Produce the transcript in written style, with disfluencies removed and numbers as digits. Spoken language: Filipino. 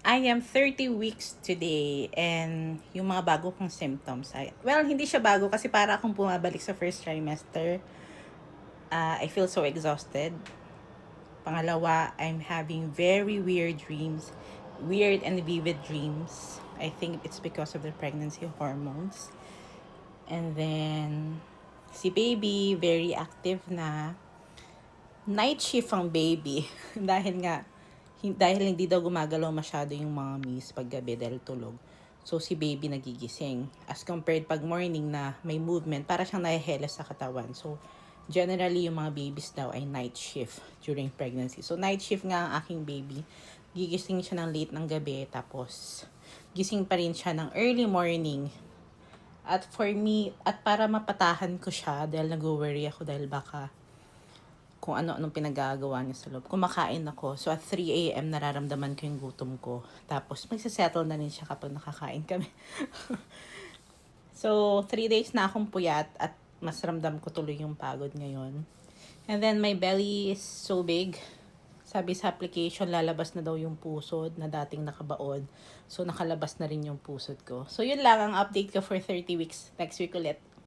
I am 30 weeks today and yung mga bago kong symptoms ay, well, hindi siya bago kasi para akong bumabalik sa first trimester. I feel so exhausted. Pangalawa, I'm having very weird dreams. Weird and vivid dreams. I think it's because of the pregnancy hormones. And then, si baby, very active na. Night shift ang baby. dahil hindi daw gumagalaw masyado yung mga miss pag gabi dahil tulog. So, si baby nagigising. As compared pag morning na may movement, para siyang nahihelas sa katawan. So, generally, yung mga babies daw ay night shift during pregnancy. So, night shift nga ang aking baby. Gigising siya ng late ng gabi, tapos gising pa rin siya ng early morning. At for me, at para mapatahan ko siya, dahil nag-worry ako dahil baka kung ano-anong pinagagawa niya sa loob. Kumakain ako. So, at 3 a.m. nararamdaman ko yung gutom ko. Tapos, magsasettle na rin siya kapag nakakain kami. So, 3 days na akong puyat at mas ramdam ko tuloy yung pagod ngayon. And then, my belly is so big. Sabi sa application, lalabas na daw yung pusod na dating nakabaon. So, nakalabas na rin yung pusod ko. So, yun lang ang update ko for 30 weeks. Next week ulit.